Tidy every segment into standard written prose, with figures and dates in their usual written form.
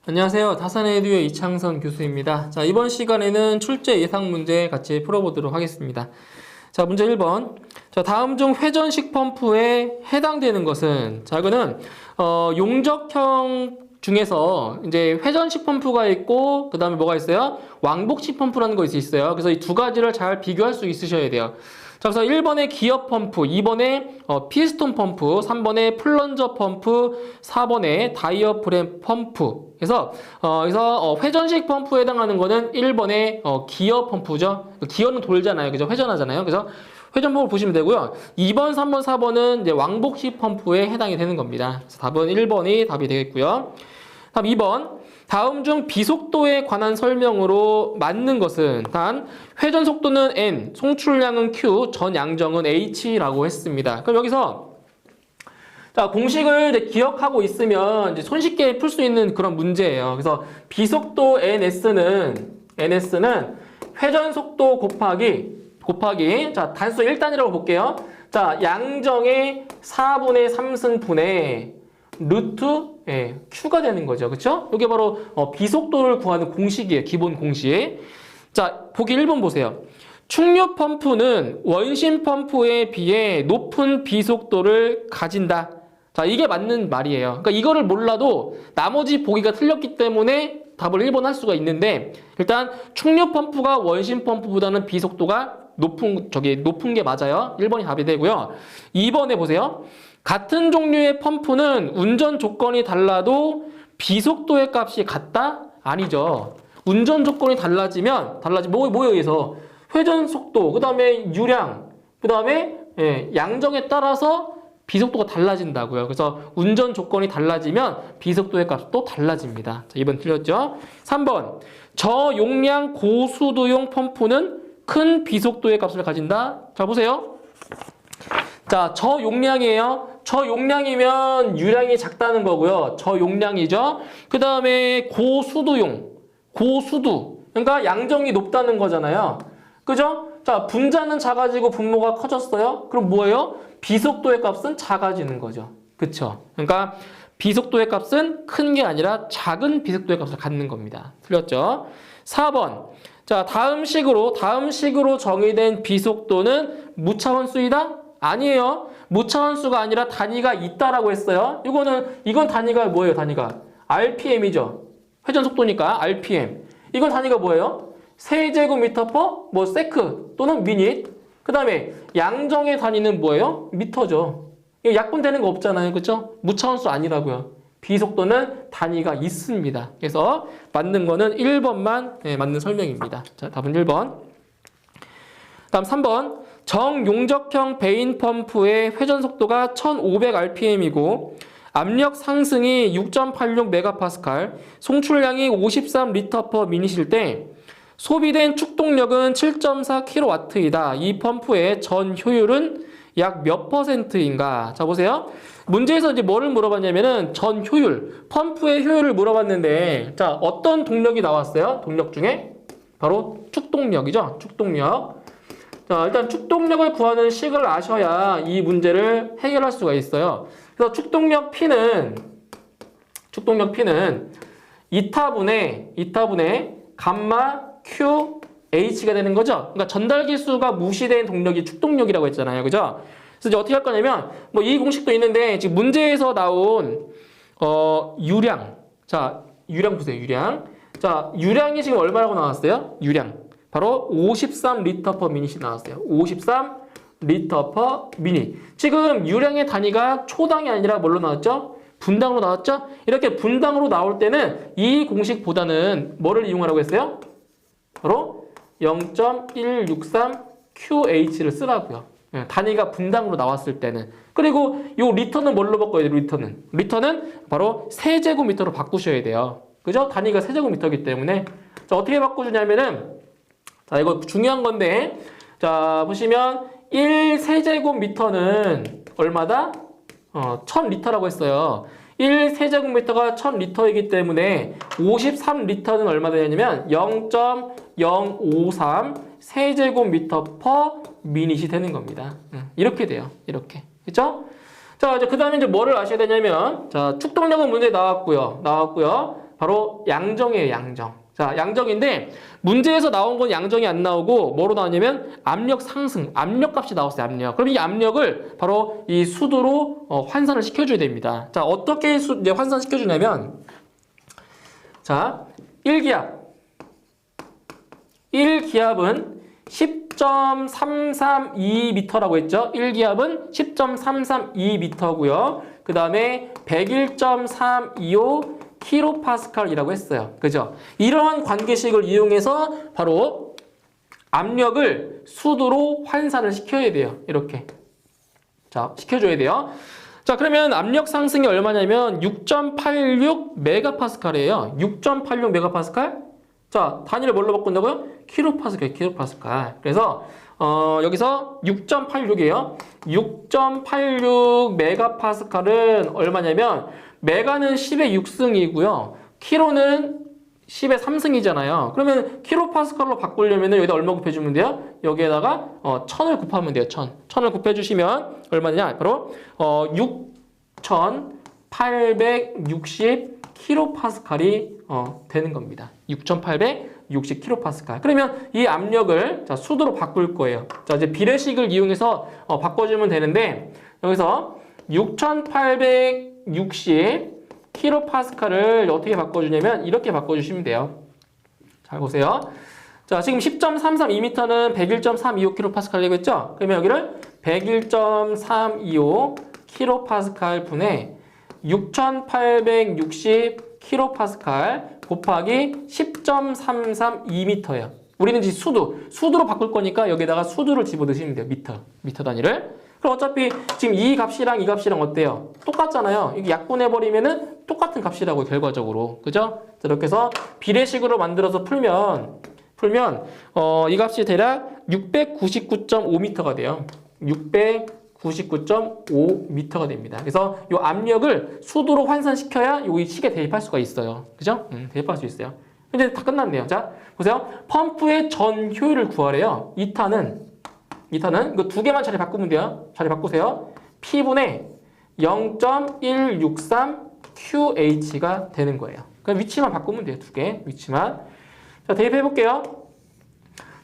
안녕하세요. 다산에듀의 이창선 교수입니다. 자, 이번 시간에는 출제 예상 문제 같이 풀어보도록 하겠습니다. 자, 문제 1번. 자, 다음 중 회전식 펌프에 해당되는 것은, 자, 이거는, 용접형 중에서 이제 회전식 펌프가 있고, 그 다음에 뭐가 있어요? 왕복식 펌프라는 것이 있어요. 그래서 이 두 가지를 잘 비교할 수 있으셔야 돼요. 자, 그래서 1번에 기어 펌프, 2번에 피스톤 펌프, 3번에 플런저 펌프, 4번에 다이어프램 펌프. 그래서 회전식 펌프에 해당하는 거는 1번에 기어 펌프죠. 기어는 돌잖아요. 그죠? 회전하잖아요. 그래서 회전 펌프 보시면 되고요. 2번, 3번, 4번은 이제 왕복식 펌프에 해당이 되는 겁니다. 그래서 답은 1번이 답이 되겠고요. 다음 2번. 다음 중 비속도에 관한 설명으로 맞는 것은 단 회전 속도는 n, 송출량은 q, 전 양정은 h라고 했습니다. 그럼 여기서 자, 공식을 이제 기억하고 있으면 이제 손쉽게 풀 수 있는 그런 문제예요. 그래서 비속도 ns는 회전 속도 곱하기 자, 단수 1단이라고 볼게요. 자, 양정의 4분의 3승분의 루트 q가 되는 거죠. 그쵸? 이게 바로 비속도를 구하는 공식이에요. 기본 공식. 자, 보기 1번 보세요. 충류 펌프는 원심 펌프에 비해 높은 비속도를 가진다. 자, 이게 맞는 말이에요. 그러니까 이거를 몰라도 나머지 보기가 틀렸기 때문에 답을 1번 할 수가 있는데, 일단 충류 펌프가 원심 펌프보다는 비속도가 높은 게 맞아요. 1번이 답이 되고요. 2번에 보세요. 같은 종류의 펌프는 운전 조건이 달라도 비속도의 값이 같다? 아니죠. 운전 조건이 달라지면 뭐에 의해서 회전 속도, 그 다음에 유량, 그 다음에 양정에 따라서 비속도가 달라진다고요. 그래서 운전 조건이 달라지면 비속도의 값도 달라집니다. 자, 2번 틀렸죠? 3번. 저용량 고수도용 펌프는 큰 비속도의 값을 가진다. 자, 보세요. 자, 저용량이에요. 저용량이면 유량이 작다는 거고요. 저용량이죠. 그 다음에 고수도. 그러니까 양정이 높다는 거잖아요. 그죠? 자, 분자는 작아지고 분모가 커졌어요. 그럼 뭐예요? 비속도의 값은 작아지는 거죠. 그쵸? 그러니까 비속도의 값은 큰 게 아니라 작은 비속도의 값을 갖는 겁니다. 틀렸죠? 4번. 자, 다음 식으로 정의된 비속도는 무차원수이다? 아니에요. 무차원수가 아니라 단위가 있다라고 했어요. 이건 단위가 뭐예요? 단위가 RPM이죠. 회전 속도니까 RPM. 이건 단위가 뭐예요? 세제곱미터 퍼 세크 또는 미닛. 그 다음에 양정의 단위는 뭐예요? 미터죠. 이거 약분되는 거 없잖아요. 그렇죠? 무차원수 아니라고요. 비속도는 단위가 있습니다. 그래서 맞는 거는 1번만 맞는 설명입니다. 자, 답은 1번. 다음 3번. 정용접형 베인 펌프의 회전 속도가 1500rpm이고 압력 상승이 6.86MPa, 송출량이 53L/min일 때 소비된 축동력은 7.4kW이다. 이 펌프의 전 효율은 약 몇 %인가? 자, 보세요. 문제에서 이제 뭐를 물어봤냐면은 전 효율, 펌프의 효율을 물어봤는데, 자, 어떤 동력이 나왔어요? 동력 중에? 바로 축동력이죠. 축동력. 자, 일단 축동력을 구하는 식을 아셔야 이 문제를 해결할 수가 있어요. 그래서 축동력 P는 2타분의 감마 Q H가 되는 거죠. 그러니까 전달기수가 무시된 동력이 축동력이라고 했잖아요. 그죠? 그래서 이제 어떻게 할 거냐면, 이 공식도 있는데, 지금 문제에서 나온, 유량. 자, 유량 보세요, 유량. 자, 유량이 지금 얼마라고 나왔어요? 유량. 바로 53L/min이 나왔어요. 53L/min. 지금 유량의 단위가 초당이 아니라 뭘로 나왔죠? 분당으로 나왔죠? 이렇게 분당으로 나올 때는 이 공식보다는 뭐를 이용하라고 했어요? 바로 0.163QH를 쓰라고요. 단위가 분당으로 나왔을 때는. 그리고 이 리터는 뭘로 바꿔야 돼요? 리터는 바로 세제곱미터로 바꾸셔야 돼요. 그죠? 단위가 세제곱미터이기 때문에. 자, 어떻게 바꿔주냐면은, 자, 이거 중요한 건데, 자, 보시면 1세제곱미터는 얼마다? 1000리터라고 했어요. 1세제곱미터가 1000리터이기 때문에 53리터는 얼마 되냐면 0.053 세제곱미터 퍼 미닛이 되는 겁니다. 이렇게 돼요. 이렇게. 그쵸? 자, 이제 그 다음에 이제 뭐를 아셔야 되냐면, 자, 축동력은 문제에 나왔고요. 바로 양정이에요, 양정. 자, 양정인데 문제에서 나온 건 양정이 안 나오고 뭐로 나왔냐면 압력 상승, 압력값이 나왔어요, 압력. 그럼 이 압력을 바로 이 수도로 환산을 시켜줘야 됩니다. 자, 어떻게 이제 환산시켜주냐면 자, 1기압은 10.332m라고 했죠. 1기압은 10.332m고요. 그 다음에 101.325 킬로파스칼이라고 했어요. 그죠? 이러한 관계식을 이용해서 바로 압력을 수도로 환산을 시켜야 돼요. 이렇게. 자, 시켜줘야 돼요. 자, 그러면 압력 상승이 얼마냐면 6.86 메가파스칼이에요. 6.86 메가파스칼? 자, 단위를 뭘로 바꾼다고요? 킬로파스칼, 킬로파스칼. 그래서 여기서 6.86이에요. 6.86 메가파스칼은 얼마냐면 메가는 10의 6승이고요. 킬로는 10의 3승이잖아요. 그러면 킬로파스칼로 바꾸려면 여기다 얼마 곱해주면 돼요? 여기에다가 1000을 곱하면 돼요. 1000. 1000을 곱해주시면 얼마냐? 바로 6860 킬로파스칼이 되는 겁니다. 6860 킬로파스칼. 그러면 이 압력을 자, 수도로 바꿀 거예요. 자, 이제 비례식을 이용해서 바꿔주면 되는데 여기서 6860 킬로파스칼을 어떻게 바꿔주냐면 이렇게 바꿔주시면 돼요. 잘 보세요. 자, 지금 10.332m는 101.325 킬로파스칼 되겠죠? 그러면 여기를 101.325 킬로파스칼 분의 6860 킬로파스칼 곱하기 10.332m예요. 우리는 이제 수도로 바꿀 거니까 여기다가 수도를 집어넣으시면 돼요. 미터 단위를. 그럼 어차피 지금 이 값이랑 이 값이랑 어때요? 똑같잖아요. 이게 약분해버리면은 똑같은 값이라고 결과적으로. 그죠? 이렇게 해서 비례식으로 만들어서 풀면 이 값이 대략 699.5m가 돼요. 699.5m가 됩니다. 그래서 이 압력을 수도로 환산시켜야 이 식에 대입할 수가 있어요. 그죠? 대입할 수 있어요. 이제 다 끝났네요. 자, 보세요. 펌프의 전 효율을 구하래요. 2타는 이거 두 개만 자리 바꾸면 돼요. 자리 바꾸세요. P분의 0.163QH가 되는 거예요. 그럼 위치만 바꾸면 돼요. 두 개. 위치만. 자, 대입해 볼게요.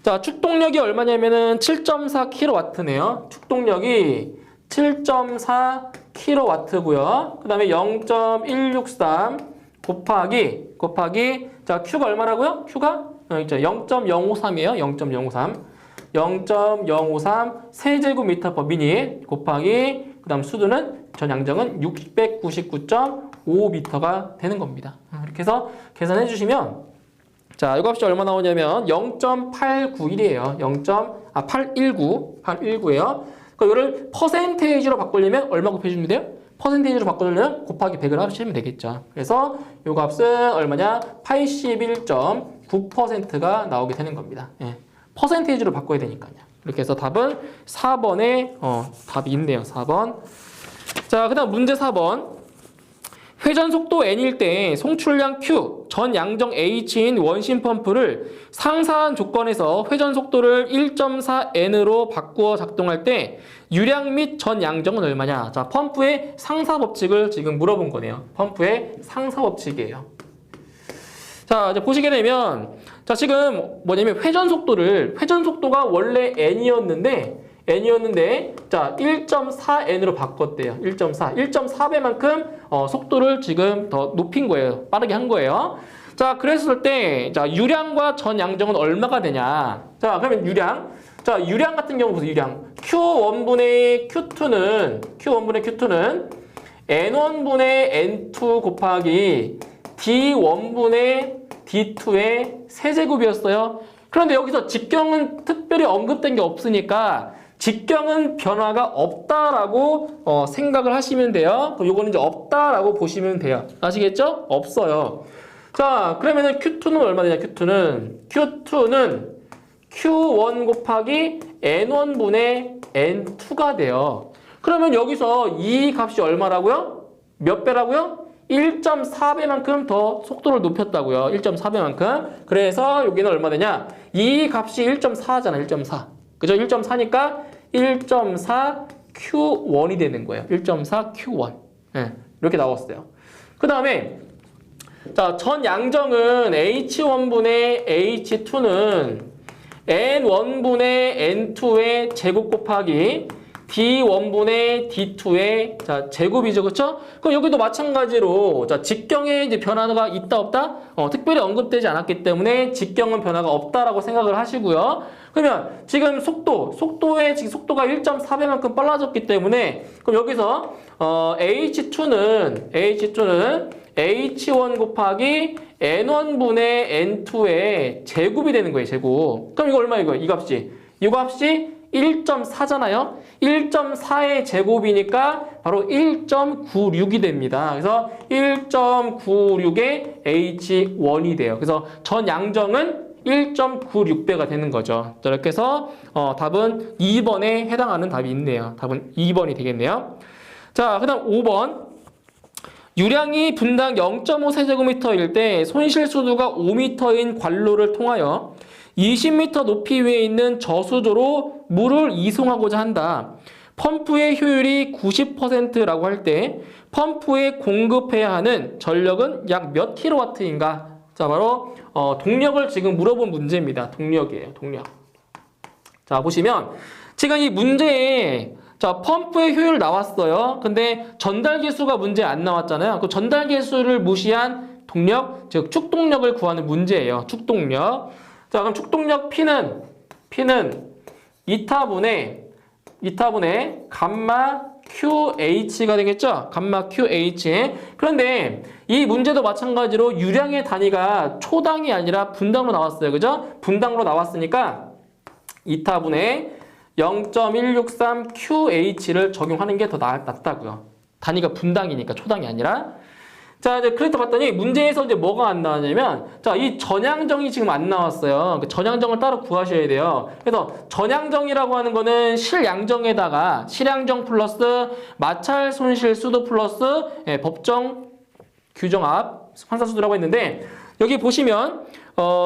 자, 축동력이 얼마냐면은 7.4kW네요. 축동력이 7.4kW고요. 그 다음에 0.163 곱하기 자, Q가 얼마라고요? Q가 0.053이에요. 0.053. 0.053 세제곱미터/미닛 곱하기 그 다음 수도는 전 양정은 699.5m가 되는 겁니다. 이렇게 해서 계산해 주시면 자, 이 값이 얼마 나오냐면 0.891이에요. 819예요. 그러니까 이거를 퍼센테이지로 바꾸려면 얼마 곱해주면 돼요? 퍼센테이지로 바꾸려면 곱하기 100을 하시면 되겠죠. 그래서 이 값은 얼마냐? 81.9%가 나오게 되는 겁니다. 예. 퍼센테이지로 바꿔야 되니까요. 이렇게 해서 답은 4번에 답이 있네요. 4번. 자, 그 다음 문제 4번. 회전 속도 N일 때 송출량 Q, 전 양정 H인 원심 펌프를 상사한 조건에서 회전 속도를 1.4N으로 바꾸어 작동할 때 유량 및 전 양정은 얼마냐? 자, 펌프의 상사 법칙을 지금 물어본 거네요. 펌프의 상사 법칙이에요. 자, 이제 보시게 되면 자, 지금 뭐냐면 회전 속도가 원래 N이었는데 자, 1.4N으로 바꿨대요. 1.4배만큼 속도를 지금 더 높인 거예요. 빠르게 한 거예요. 자, 그랬을 때 자, 유량과 전 양정은 얼마가 되냐? 자, 그러면 유량 같은 경우 보세요. 유량 Q1분의 Q2는 N1분의 N2 곱하기 D1분의 D2의 세제곱이었어요. 그런데 여기서 직경은 특별히 언급된 게 없으니까 직경은 변화가 없다라고 생각을 하시면 돼요. 요거는 이제 없다라고 보시면 돼요. 아시겠죠? 없어요. 자, 그러면은 Q2는 얼마 되냐? Q2는 Q1 곱하기 N1분의 N2가 돼요. 그러면 여기서 이 값이 얼마라고요? 몇 배라고요? 1.4배만큼 더 속도를 높였다고요. 1.4배만큼. 그래서 여기는 얼마 되냐? 이 값이 1.4잖아. 1.4. 그죠? 1.4니까 1.4 Q1이 되는 거예요. 1.4 Q1. 네, 이렇게 나왔어요. 그 다음에 자, 전 양정은 H1분의 H2는 N1분의 N2의 제곱 곱하기 D1분의 D2의 자, 제곱이죠. 그렇죠? 그럼 여기도 마찬가지로 자, 직경에 이제 변화가 있다 없다? 특별히 언급되지 않았기 때문에 직경은 변화가 없다라고 생각을 하시고요. 그러면 지금 속도의 지금 속도가 1.4배만큼 빨라졌기 때문에 그럼 여기서 H2는 H1 곱하기 N1분의 N2의 제곱이 되는 거예요. 제곱. 그럼 이거 얼마 이거예요? 이 값이 1.4잖아요. 1.4의 제곱이니까 바로 1.96이 됩니다. 그래서 1.96의 H1이 돼요. 그래서 전 양정은 1.96배가 되는 거죠. 이렇게 해서 답은 2번에 해당하는 답이 있네요. 답은 2번이 되겠네요. 자, 그 다음 5번. 유량이 분당 0.5세제곱미터일 때 손실수도가 5m인 관로를 통하여 20m 높이 위에 있는 저수조로 물을 이송하고자 한다. 펌프의 효율이 90%라고 할 때 펌프에 공급해야 하는 전력은 약 몇 킬로와트인가? 자, 바로 동력을 지금 물어본 문제입니다. 동력이에요. 동력. 자, 보시면 지금 이 문제에 자, 펌프의 효율 나왔어요. 근데 전달 계수가 문제 안 나왔잖아요. 그 전달 계수를 무시한 동력, 즉 축동력을 구하는 문제예요. 축동력. 자, 그럼 축동력 P는 2타분의 감마 QH가 되겠죠? 감마 QH. 그런데 이 문제도 마찬가지로 유량의 단위가 초당이 아니라 분당으로 나왔어요. 그죠? 분당으로 나왔으니까 2타분의 0.163QH를 적용하는 게 더 낫다고요. 단위가 분당이니까 초당이 아니라. 자, 이제 그래서 봤더니 문제에서 이제 뭐가 안 나왔냐면, 자, 이 전향정이 지금 안 나왔어요. 그 전향정을 따로 구하셔야 돼요. 그래서 전향정이라고 하는 거는 실양정에다가 실양정 플러스 마찰 손실 수도 플러스 법정 규정압 환산수도라고 했는데, 여기 보시면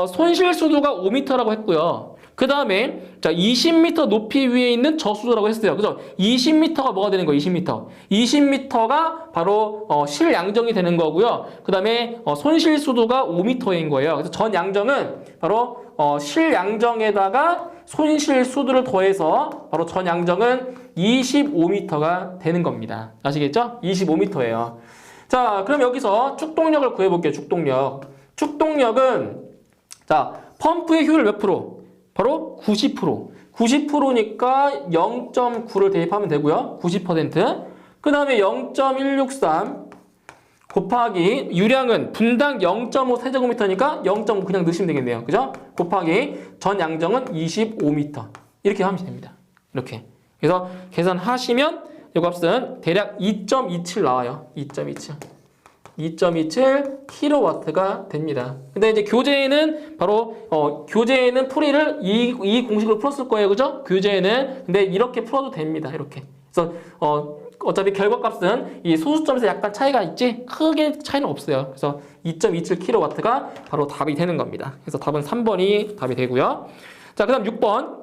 손실 수도가 5m라고 했고요. 그 다음에 자 20m 높이 위에 있는 저수도라고 했어요. 그죠? 20m가 뭐가 되는 거예요? 20m. 20m가 바로 실양정이 되는 거고요. 그 다음에 손실 수도가 5m인 거예요. 그래서 전 양정은 바로 실양정에다가 손실 수도를 더해서 바로 전 양정은 25m가 되는 겁니다. 아시겠죠? 25m예요. 자, 그럼 여기서 축동력을 구해볼게요. 축동력. 축동력은 자 펌프의 효율 몇 프로? 바로 90%. 90%니까 0.9를 대입하면 되고요. 90%. 그 다음에 0.163 곱하기 유량은 분당 0.5세제곱미터니까 0.5 그냥 넣으시면 되겠네요. 그죠? 곱하기 전 양정은 25m. 이렇게 하면 됩니다. 이렇게. 그래서 계산하시면 이 값은 대략 2.27 나와요. 2.27 킬로와트가 됩니다. 근데 이제 교재에는 바로 교재에는 풀이를 이 공식으로 풀었을 거예요. 그죠? 교재에는. 근데 이렇게 풀어도 됩니다. 이렇게. 그래서 어차피 결과값은 이 소수점에서 약간 차이가 있지 크게 차이는 없어요. 그래서 2.27 킬로와트가 바로 답이 되는 겁니다. 그래서 답은 3번이 답이 되고요. 자, 그다음 6번.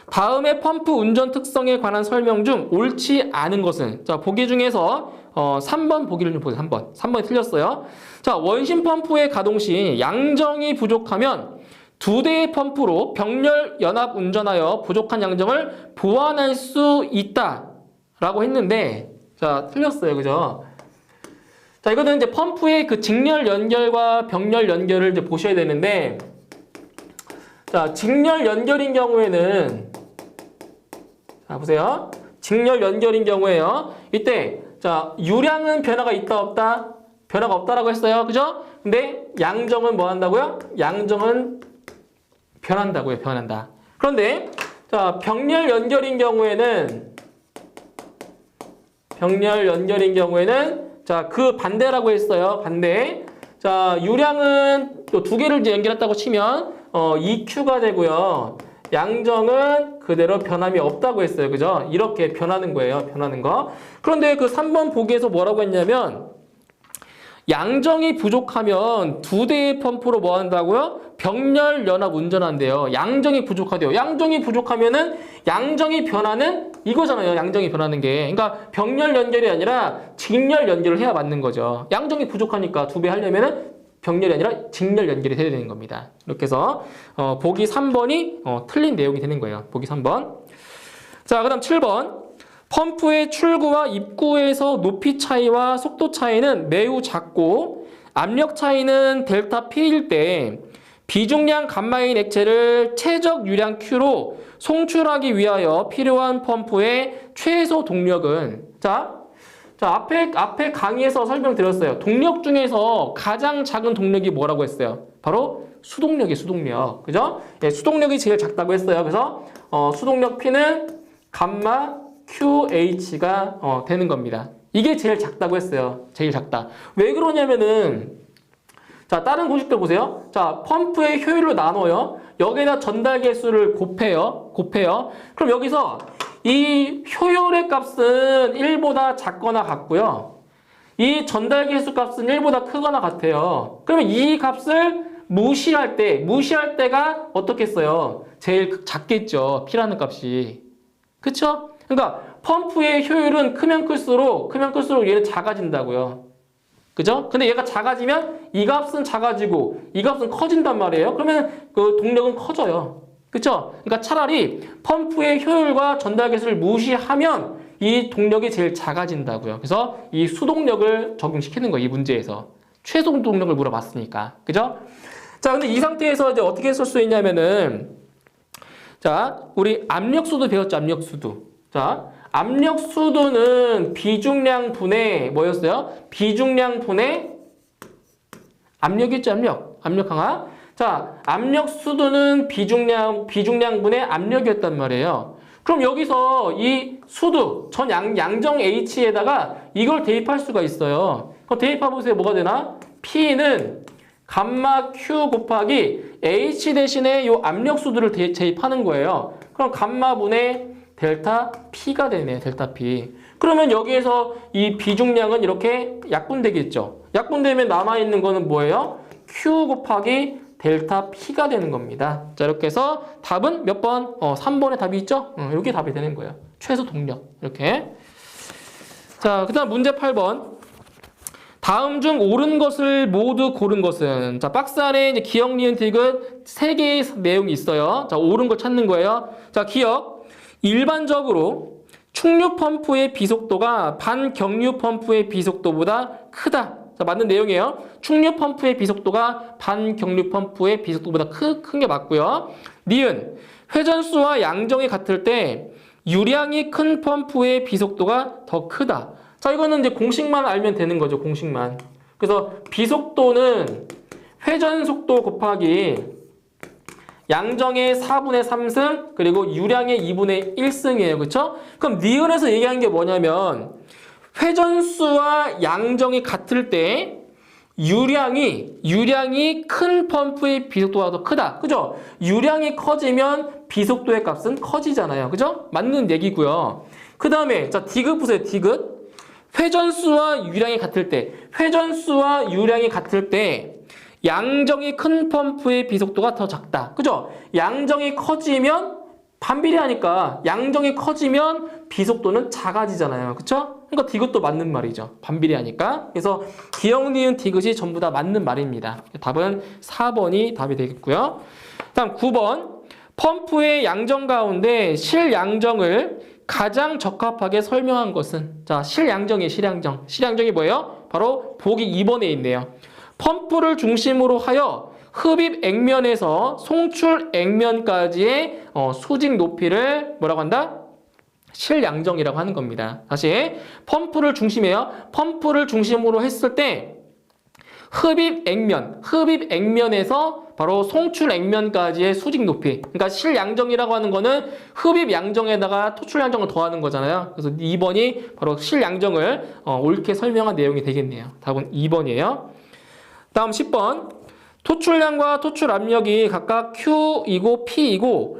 다음의 펌프 운전 특성에 관한 설명 중 옳지 않은 것은 자 보기 중에서 3번 보기를 좀 보세요. 3번이 틀렸어요. 자, 원심 펌프의 가동 시 양정이 부족하면 2대의 펌프로 병렬 연합 운전하여 부족한 양정을 보완할 수 있다 라고 했는데 자 틀렸어요. 그죠? 자, 이거는 이제 펌프의 그 직렬 연결과 병렬 연결을 이제 보셔야 되는데 자, 직렬 연결인 경우에는 자, 보세요. 직렬 연결인 경우에요. 이때 자, 유량은 변화가 있다 없다? 변화가 없다라고 했어요. 그죠? 근데 양정은 뭐 한다고요? 양정은 변한다고요. 변한다. 그런데 자, 병렬 연결인 경우에는 자, 그 반대라고 했어요. 반대. 자, 유량은 또 두 개를 이제 연결했다고 치면 EQ가 되고요. 양정은 그대로 변함이 없다고 했어요. 그죠? 이렇게 변하는 거예요. 변하는 거. 그런데 그 3번 보기에서 뭐라고 했냐면 양정이 부족하면 두 대의 펌프로 뭐 한다고요? 병렬 연합 운전한대요. 양정이 부족하대요. 양정이 부족하면은 양정이 변하는 이거잖아요. 양정이 변하는 게. 그러니까 병렬 연결이 아니라 직렬 연결을 해야 맞는 거죠. 양정이 부족하니까 두 배 하려면은 병렬이 아니라 직렬 연결이 돼야 되는 겁니다. 이렇게 해서 보기 3번이 틀린 내용이 되는 거예요. 보기 3번. 자, 그다음 7번. 펌프의 출구와 입구에서 높이 차이와 속도 차이는 매우 작고 압력 차이는 델타 P일 때 비중량 감마인 액체를 최적 유량 Q로 송출하기 위하여 필요한 펌프의 최소 동력은 자 앞에 강의에서 설명드렸어요. 동력 중에서 가장 작은 동력이 뭐라고 했어요? 바로 수동력이 수동력. 그죠? 예, 수동력이 제일 작다고 했어요. 그래서 수동력 P는 감마 QH가 되는 겁니다. 이게 제일 작다고 했어요. 제일 작다. 왜 그러냐면은 자, 다른 공식들 보세요. 자, 펌프의 효율로 나눠요. 여기다 전달 개수를 곱해요. 그럼 여기서 이 효율의 값은 1보다 작거나 같고요. 이 전달 개수 값은 1보다 크거나 같아요. 그러면 이 값을 무시할 때가 어떻겠어요? 제일 작겠죠. P라는 값이. 그쵸? 그러니까 펌프의 효율은 크면 클수록 얘는 작아진다고요. 그죠? 근데 얘가 작아지면 이 값은 작아지고 이 값은 커진단 말이에요. 그러면 그 동력은 커져요. 그쵸? 그러니까 차라리 펌프의 효율과 전달 개수를 무시하면 이 동력이 제일 작아진다고요. 그래서 이 수동력을 적용시키는 거예요. 이 문제에서. 최소 동력을 물어봤으니까. 그죠? 자, 근데 이 상태에서 이제 어떻게 쓸 수 있냐면은 자, 우리 압력수도 배웠죠. 압력수도. 자, 압력수도는 비중량 분의 뭐였어요? 비중량 분의 압력이죠. 압력 강화. 자, 압력수도는 비중량 분의 압력이었단 말이에요. 그럼 여기서 이 수도 전 양정 H에다가 이걸 대입할 수가 있어요. 그럼 대입해 보세요. 뭐가 되나? P는 감마 Q 곱하기 H 대신에 이 압력수도를 대입하는 거예요. 그럼 감마분의 델타 P가 되네요. 델타 P. 그러면 여기에서 이 비중량은 이렇게 약분되겠죠. 약분되면 남아있는 거는 뭐예요? Q 곱하기 델타 P가 되는 겁니다. 자, 이렇게 해서 답은 몇 번? 3번에 답이 있죠? 이게 답이 되는 거예요. 최소 동력. 이렇게. 자, 그 다음 문제 8번. 다음 중 옳은 것을 모두 고른 것은 자, 박스 안에 이제 기억, 니은, 디귿 3개의 내용이 있어요. 자, 옳은 걸 찾는 거예요. 자, 기억. 일반적으로 충류 펌프의 비속도가 반경류 펌프의 비속도보다 크다. 자, 맞는 내용이에요. 충류 펌프의 비속도가 반경류 펌프의 비속도보다 큰 게 맞고요. 니은. 회전수와 양정이 같을 때 유량이 큰 펌프의 비속도가 더 크다. 자, 이거는 이제 공식만 알면 되는 거죠. 공식만. 그래서 비속도는 회전속도 곱하기 양정의 4분의 3승 그리고 유량의 2분의 1승이에요. 그렇죠? 그럼 니은에서 얘기한 게 뭐냐면 회전수와 양정이 같을 때 유량이 큰 펌프의 비속도가 더 크다. 그죠? 유량이 커지면 비속도의 값은 커지잖아요. 그죠? 맞는 얘기고요. 그 다음에 자, 디귿 보세요. 디귿. 회전수와 유량이 같을 때 양정이 큰 펌프의 비속도가 더 작다. 그죠? 양정이 커지면 반비례하니까 양정이 커지면 비속도는 작아지잖아요. 그쵸? 그러니까 디귿도 맞는 말이죠. 반비례하니까. 그래서 기억, 니은, 디귿이 전부 다 맞는 말입니다. 답은 4번이 답이 되겠고요. 다음 9번. 펌프의 양정 가운데 실양정을 가장 적합하게 설명한 것은 자, 실양정이에요. 실양정이 뭐예요? 바로 보기 2번에 있네요. 펌프를 중심으로 하여 흡입 액면에서 송출 액면까지의 수직 높이를 뭐라고 한다? 실양정이라고 하는 겁니다. 다시 펌프를 중심으로 했을 때 흡입 액면에서 바로 송출 액면까지의 수직 높이. 그러니까 실양정이라고 하는 거는 흡입 양정에다가 토출 양정을 더하는 거잖아요. 그래서 2번이 바로 실양정을 옳게 설명한 내용이 되겠네요. 답은 2번이에요. 다음 10번. 토출량과 토출 압력이 각각 Q이고 P이고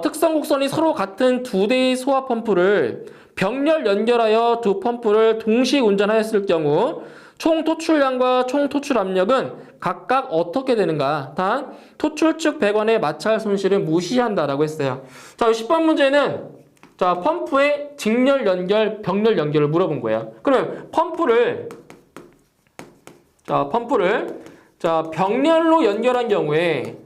특성 곡선이 서로 같은 두 대의 소화 펌프를 병렬 연결하여 두 펌프를 동시 운전하였을 경우 총 토출량과 총 토출 압력은 각각 어떻게 되는가? 단 토출축 배관의 마찰 손실을 무시한다라고 했어요. 자, 10번 문제는 자, 펌프의 직렬 연결, 병렬 연결을 물어본 거예요. 그러면 펌프를 병렬로 연결한 경우에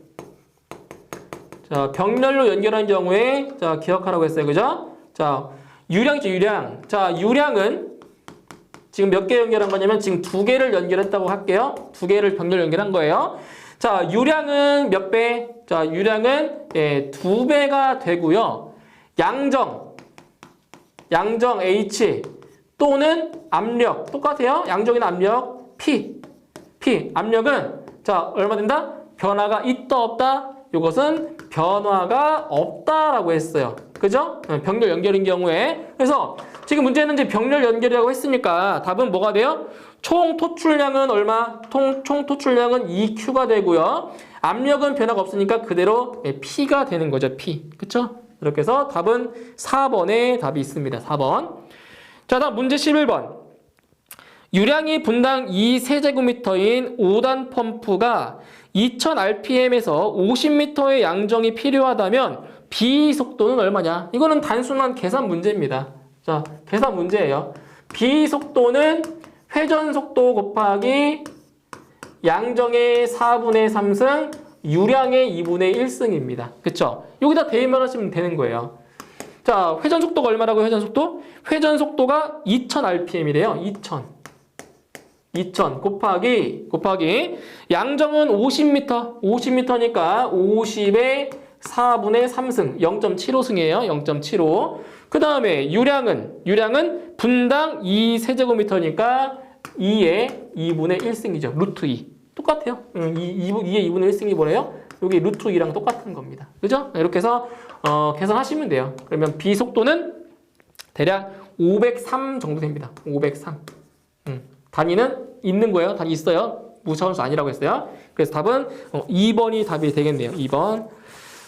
자, 기억하라고 했어요. 그죠? 자, 유량이죠, 유량. 자, 유량은 지금 몇 개 연결한 거냐면 지금 2개를 연결했다고 할게요. 2개를 병렬 연결한 거예요. 자, 유량은 몇 배? 자, 유량은 2배가 되고요. 양정 H 또는 압력 똑같아요. 양정이나 압력 P 압력은 자, 얼마 된다? 변화가 있다 없다? 이것은 변화가 없다라고 했어요. 그죠? 병렬 연결인 경우에. 그래서 지금 문제는 이제 병렬 연결이라고 했으니까 답은 뭐가 돼요? 총 토출량은 얼마? 총 토출량은 2Q가 되고요. 압력은 변화가 없으니까 그대로 P가 되는 거죠. P. 그쵸? 이렇게 해서 답은 4번에 답이 있습니다. 4번. 자, 다음 문제 11번. 유량이 분당 2세제곱미터인 5단 펌프가 2000rpm에서 50m의 양정이 필요하다면 B 속도는 얼마냐? 이거는 단순한 계산 문제입니다. 자, 계산 문제예요. B 속도는 회전 속도 곱하기 양정의 4분의 3승, 유량의 2분의 1승입니다. 그쵸? 여기다 대입만 하시면 되는 거예요. 자, 회전 속도가 얼마라고요? 회전 속도? 회전 속도가 2000rpm이래요. 2000 곱하기 양정은 50m니까 50의 4분의 3승 0.75승이에요. 0.75. 그 다음에 유량은 분당 2세제곱미터니까 2의 2분의 1승이죠. 루트 2. 똑같아요. 2의 2분의 1승이 뭐래요? 여기 루트 2랑 똑같은 겁니다. 그죠? 이렇게 해서 계산하시면 돼요. 그러면 B 속도는 대략 503 정도 됩니다. 503. 단위는 있는 거예요. 단위 있어요. 무차원수 아니라고 했어요. 그래서 답은 2번이 답이 되겠네요. 2번.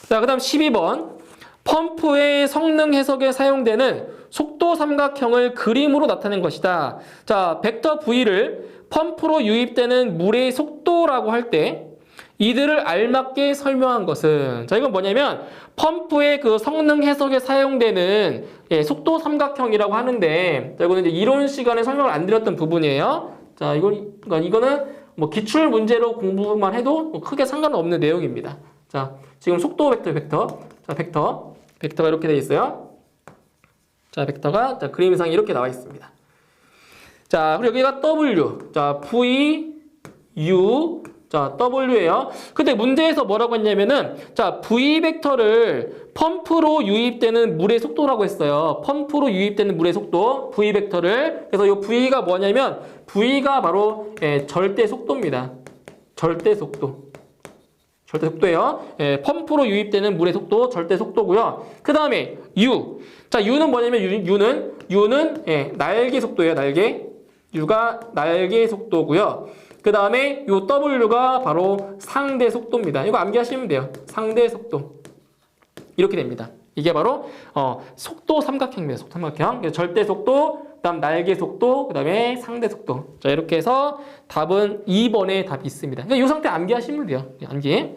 자, 그 다음 12번. 펌프의 성능 해석에 사용되는 속도 삼각형을 그림으로 나타낸 것이다. 자, 벡터 V를 펌프로 유입되는 물의 속도라고 할 때 이들을 알맞게 설명한 것은 자, 이건 뭐냐면 펌프의 그 성능 해석에 사용되는 속도 삼각형이라고 하는데 자, 이거는 이제 이론 시간에 설명을 안 드렸던 부분이에요. 자, 이거는 뭐 기출 문제로 공부만 해도 크게 상관없는 내용입니다. 자, 지금 속도 벡터. 자, 벡터가 이렇게 되어 있어요. 자, 벡터가 자, 그림상에 이렇게 나와 있습니다. 자, 그리고 여기가 W. 자, V, U. 자, W예요. 근데 문제에서 뭐라고 했냐면은 자, V 벡터를 펌프로 유입되는 물의 속도라고 했어요. 펌프로 유입되는 물의 속도, V 벡터를. 그래서 이 V가 뭐냐면 V가 바로 절대 속도입니다. 절대 속도예요. 펌프로 유입되는 물의 속도, 절대 속도고요. 그 다음에 U. 자, U는 뭐냐면 U는 날개 속도예요. 날개. U가 날개 속도고요. 그 다음에 요 W가 바로 상대 속도입니다. 이거 암기하시면 돼요. 상대 속도. 이렇게 됩니다. 이게 바로 속도 삼각형입니다. 속도 삼각형. 절대 속도, 그 다음 날개 속도, 그 다음에 상대 속도. 자, 이렇게 해서 답은 2번에 답이 있습니다. 그러니까 이 상태 암기하시면 돼요. 암기.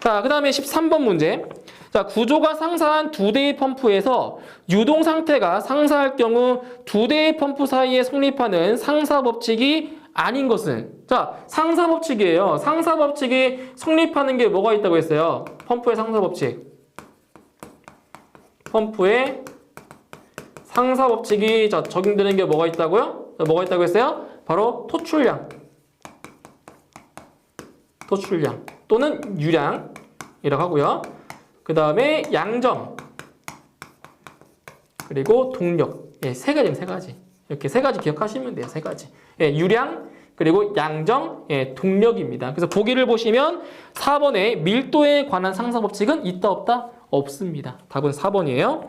자, 그 다음에 13번 문제. 자, 구조가 상사한 2대의 펌프에서 유동 상태가 상사할 경우 2대의 펌프 사이에 성립하는 상사 법칙이 아닌 것은 자, 상사 법칙이에요. 상사 법칙이 성립하는 게 뭐가 있다고 했어요? 펌프의 상사 법칙. 펌프의 상사 법칙이 자, 적용되는 게 뭐가 있다고요? 자, 뭐가 있다고 했어요? 바로 토출량 또는 유량이라고 하고요. 그 다음에 양정 그리고 동력. 세 가지입니다. 세 가지. 이렇게 세 가지 기억하시면 돼요. 세 가지. 유량, 그리고 양정, 동력입니다. 그래서 보기를 보시면 4번에 밀도에 관한 상사 법칙은 있다 없다? 없습니다. 답은 4번이에요.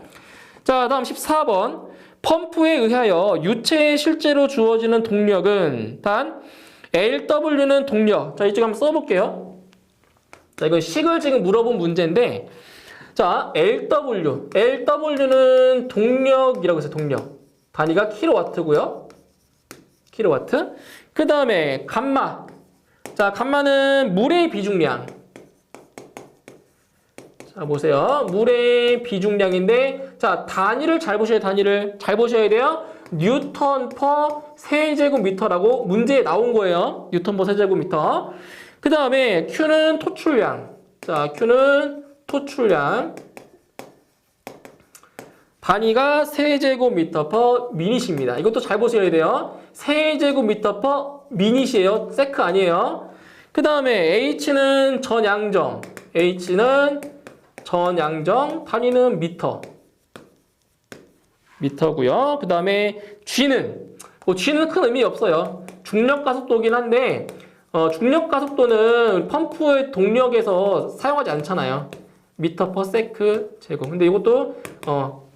자, 다음 14번. 펌프에 의하여 유체에 실제로 주어지는 동력은 단 LW는 동력. 자, 이쪽 한번 써볼게요. 자, 이건 식을 지금 물어본 문제인데 자, LW는 동력이라고 했어요. 동력. 단위가 킬로와트고요. 킬로와트. 그 다음에 감마. 자, 감마는 물의 비중량. 자, 보세요. 물의 비중량인데, 자, 단위를 잘 보셔야 돼요. 단위를 잘 보셔야 돼요. 뉴턴 퍼 세제곱미터라고 문제에 나온 거예요. 뉴턴 퍼 세제곱미터. 그 다음에 Q는 토출량. 자, Q는 토출량. 단위가 세제곱미터 퍼 미닛입니다. 이것도 잘 보셔야 돼요. 세제곱미터 퍼 미닛이에요. 세크 아니에요. 그 다음에 H는 전양정. H는 전양정. 단위는 미터. 미터고요. 그 다음에 G는 G는 큰 의미 없어요. 중력 가속도긴 한데 중력 가속도는 펌프의 동력에서 사용하지 않잖아요. 미터 퍼 세크 제곱. 근데 이것도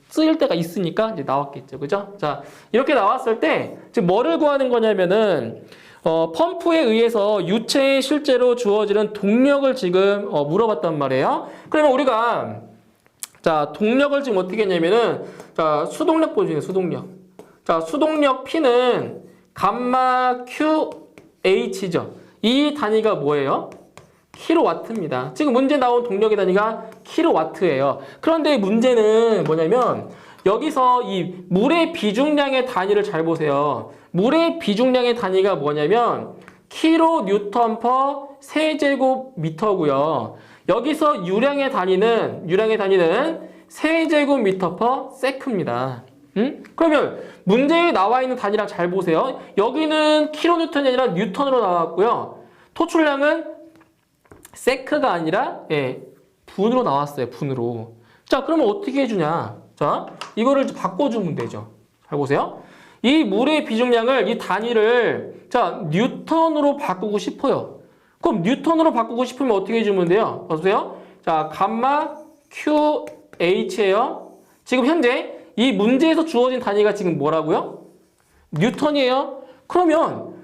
쓰일 때가 있으니까 이제 나왔겠죠. 그죠? 자, 이렇게 나왔을 때 지금 뭐를 구하는 거냐면은 펌프에 의해서 유체에 실제로 주어지는 동력을 지금 물어봤단 말이에요. 그러면 우리가 자, 동력을 지금 어떻게 했냐면은 자, 수동력 보여주세요. 수동력. 자, 수동력 P는 감마 QH죠. 이 단위가 뭐예요? 킬로와트입니다. 지금 문제 나온 동력의 단위가 킬로와트예요. 그런데 문제는 뭐냐면 여기서 이 물의 비중량의 단위를 잘 보세요. 물의 비중량의 단위가 뭐냐면 킬로 뉴턴 퍼 세제곱미터고요. 여기서 유량의 단위는 세제곱미터 퍼 세크입니다. 그러면 문제에 나와 있는 단위랑 잘 보세요. 여기는 킬로뉴턴이 아니라 뉴턴으로 나왔고요. 토출량은 세크가 아니라 분으로 나왔어요. 분으로. 자, 그러면 어떻게 해주냐? 자, 이거를 바꿔주면 되죠. 잘 보세요. 이 물의 비중량을 이 단위를 자, 뉴턴으로 바꾸고 싶어요. 그럼 뉴턴으로 바꾸고 싶으면 어떻게 해주면 돼요? 보세요. 자, 감마 QH예요. 지금 현재 이 문제에서 주어진 단위가 지금 뭐라고요? 뉴턴이에요. 그러면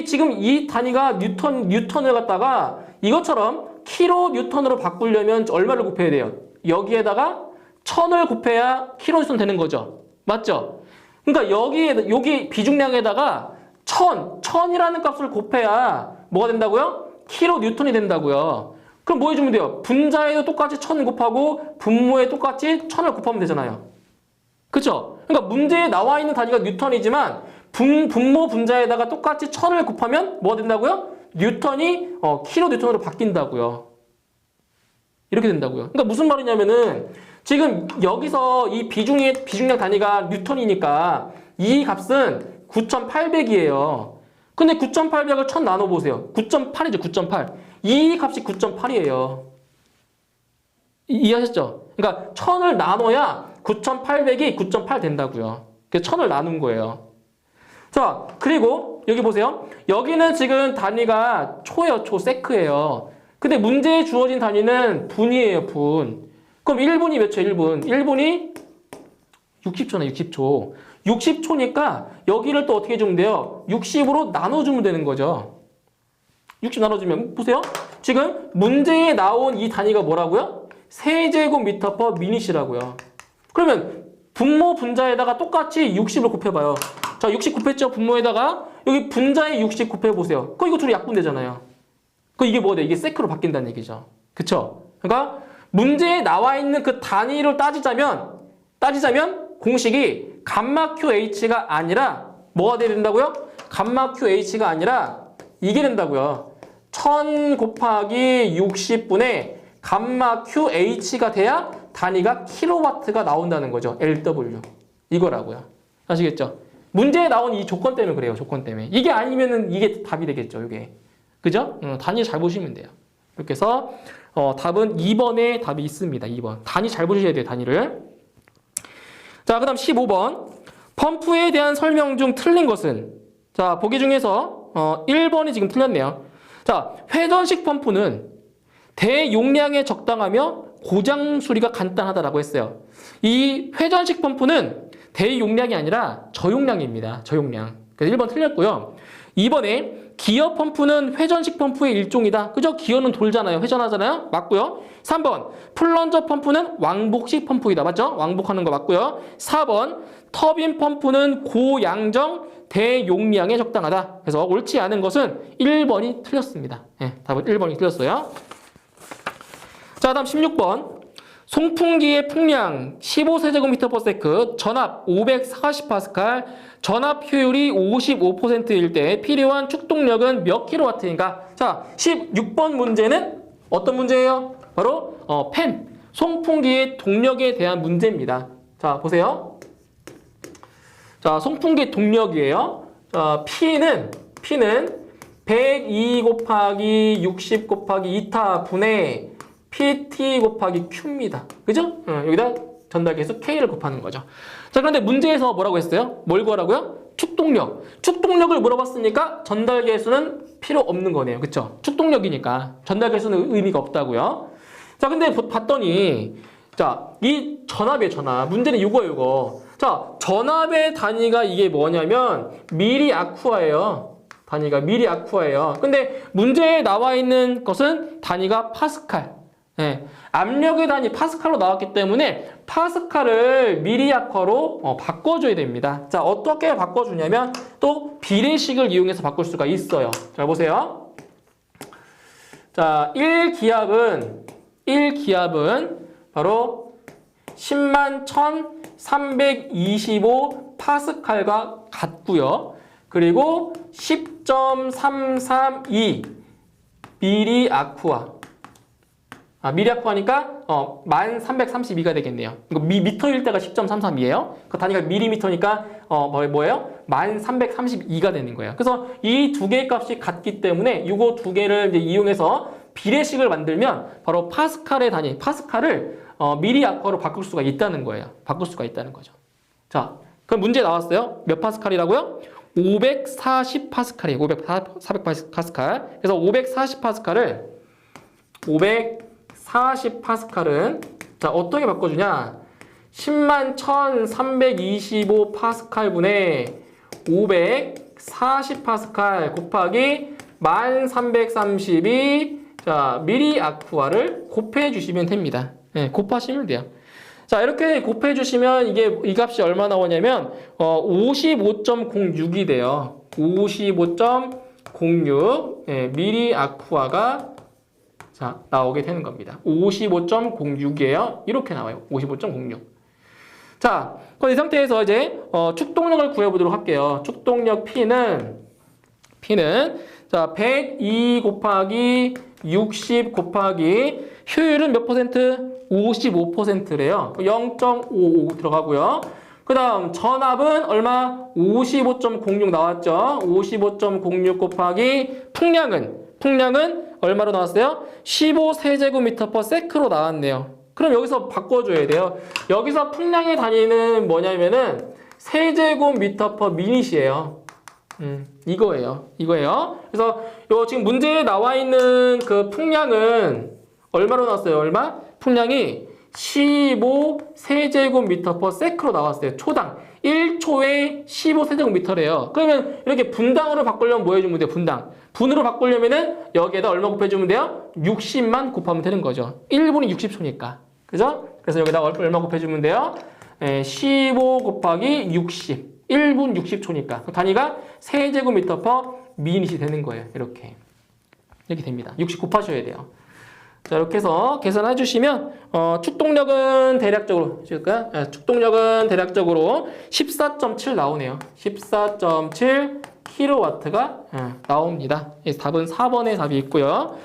지금 이 단위가 뉴턴을 갖다가 이것처럼 킬로 뉴턴으로 바꾸려면 얼마를 곱해야 돼요? 여기에다가 1000을 곱해야 킬로 뉴턴 되는 거죠. 맞죠? 그러니까 여기 비중량에다가 1000이라는 값을 곱해야 뭐가 된다고요? 킬로 뉴턴이 된다고요. 그럼 뭐 해주면 돼요? 분자에도 똑같이 1000 곱하고 분모에 똑같이 1000을 곱하면 되잖아요. 그쵸? 그러니까 문제에 나와 있는 단위가 뉴턴이지만 분모 분자에다가 똑같이 1000을 곱하면 뭐가 된다고요? 뉴턴이 킬로 뉴턴으로 바뀐다고요. 이렇게 된다고요. 그러니까 무슨 말이냐면은 지금 여기서 이 비중량 단위가 뉴턴이니까 이 값은 9800이에요. 근데 9800을 1000 나눠보세요. 9.8이죠. 9.8. 이 값이 9.8이에요. 이해하셨죠? 그러니까 1000을 나눠야 9800이 9.8 된다고요. 그래서 1000을 나눈 거예요. 자, 그리고 여기 보세요. 여기는 지금 단위가 초예요. 초, 세크예요. 근데 문제에 주어진 단위는 분이에요. 분. 그럼 1분이 몇 초? 1분. 1분이 60초나 60초. 60초니까 여기를 또 어떻게 해주면 돼요? 60으로 나눠주면 되는 거죠. 60 나눠주면 보세요. 지금 문제에 나온 이 단위가 뭐라고요? 세제곱미터 퍼 미닛이라고요. 그러면 분모 분자에다가 똑같이 60을 곱해봐요. 자, 60 곱했죠? 분모에다가 여기 분자에 60 곱해보세요. 그럼 이거 둘이 약분되잖아요. 이게 뭐냐? 이게 세크로 바뀐다는 얘기죠. 그쵸? 그러니까 문제에 나와 있는 그 단위를 따지자면 공식이 감마 QH가 아니라 뭐가 돼야 된다고요? 감마 QH가 아니라 이게 된다고요. 1000 곱하기 60분의 감마 QH가 돼야 단위가 킬로와트가 나온다는 거죠. LW. 이거라고요. 아시겠죠? 문제에 나온 이 조건 때문에 그래요. 조건 때문에. 이게 아니면은 이게 답이 되겠죠. 이게. 그죠? 단위 잘 보시면 돼요. 이렇게 해서 답은 2번에 답이 있습니다. 2번. 단위 잘 보셔야 돼요. 단위를. 자, 그 다음 15번. 펌프에 대한 설명 중 틀린 것은? 자, 보기 중에서 1번이 지금 틀렸네요. 자, 회전식 펌프는 대용량에 적당하며 고장 수리가 간단하다라고 했어요. 이 회전식 펌프는 대용량이 아니라 저용량입니다. 저용량. 그래서 1번 틀렸고요. 2번에 기어 펌프는 회전식 펌프의 일종이다. 그죠? 기어는 돌잖아요. 회전하잖아요. 맞고요. 3번 플런저 펌프는 왕복식 펌프이다. 맞죠? 왕복하는 거 맞고요. 4번 터빈 펌프는 고양정 대용량에 적당하다. 그래서 옳지 않은 것은 1번이 틀렸습니다. 네, 답은 1번이 틀렸어요. 자, 다음 16번. 송풍기의 풍량 15세제곱미터/s, 전압 540파스칼, 전압 효율이 55%일 때 필요한 축동력은 몇 킬로와트인가? 자, 16번 문제는 어떤 문제예요? 바로 펜, 송풍기의 동력에 대한 문제입니다. 자, 보세요. 자, 송풍기 동력이에요. 자, P는 102 곱하기 60 곱하기 2타 분의 PT 곱하기 Q입니다. 그죠? 여기다 전달계수 K를 곱하는 거죠. 자, 그런데 문제에서 뭐라고 했어요? 뭘 구하라고요? 축동력. 축동력을 물어봤으니까 전달계수는 필요 없는 거네요. 그쵸? 축동력이니까 전달계수는 의미가 없다고요. 자, 근데 봤더니 자, 이 전압이에요, 전압. 문제는 이거. 자, 전압의 단위가 이게 뭐냐면 미리 아쿠아예요. 단위가 미리 아쿠아예요. 근데 문제에 나와 있는 것은 단위가 파스칼. 네, 압력의 단위 파스칼로 나왔기 때문에 파스칼을 미리아커로 바꿔줘야 됩니다. 자, 어떻게 바꿔주냐면 또 비례식을 이용해서 바꿀 수가 있어요. 자, 보세요. 자, 1기압은 바로 101,325 파스칼과 같고요. 그리고 10.332 미리아쿠아. 미리아쿠아니까 1332가 되겠네요. 이거 미터일 때가 10.332예요. 그 단위가 미리미터니까 뭐예요? 1332가 되는 거예요. 그래서 이 두 개의 값이 같기 때문에 이거 두 개를 이제 이용해서 비례식을 만들면 바로 파스칼의 단위, 파스칼을 미리아쿠아로 바꿀 수가 있다는 거예요. 바꿀 수가 있다는 거죠. 자, 그럼 문제 나왔어요. 몇 파스칼이라고요? 540 파스칼이에요. 400 파스칼. 그래서 540 파스칼은 자, 어떻게 바꿔주냐? 101,325 파스칼 분의 540 파스칼 곱하기 1332 자, 미리아쿠아를 곱해 주시면 됩니다. 네, 곱하시면 돼요. 자, 이렇게 곱해 주시면 이 값이 얼마 나오냐면 55.06이 돼요. 55.06 네, 미리아쿠아가 자, 나오게 되는 겁니다. 55.06이에요. 이렇게 나와요. 55.06. 자, 그럼 이 상태에서 이제 축동력을 구해보도록 할게요. 축동력 P는 자, 102 곱하기 60 곱하기 효율은 몇 퍼센트? 55%래요. 0.55 들어가고요. 그 다음 전압은 얼마? 55.06 나왔죠. 55.06 곱하기 풍량은 얼마로 나왔어요? 15세제곱미터/s로 나왔네요. 그럼 여기서 바꿔줘야 돼요. 여기서 풍량의 단위는 뭐냐면은 세제곱미터/미닛이에요. 이거예요. 그래서 요 지금 문제에 나와 있는 그 풍량은 얼마로 나왔어요? 얼마? 풍량이 15세제곱미터/s로 나왔어요. 초당. 1초에 15세제곱미터래요. 그러면 이렇게 분당으로 바꾸려면 뭐 해주면 돼요? 분으로 바꾸려면은 여기에다 얼마 곱해주면 돼요? 60만 곱하면 되는 거죠. 1분이 60초니까. 그죠? 그래서 여기다 얼마 곱해주면 돼요? 15 곱하기 60. 1분 60초니까. 단위가 세제곱미터/미닛이 되는 거예요. 이렇게 됩니다. 60 곱하셔야 돼요. 자, 이렇게 해서 계산해 주시면 축동력은 대략적으로 14.7 나오네요. 14.7 킬로와트가 나옵니다. 답은 4번의 답이 있고요.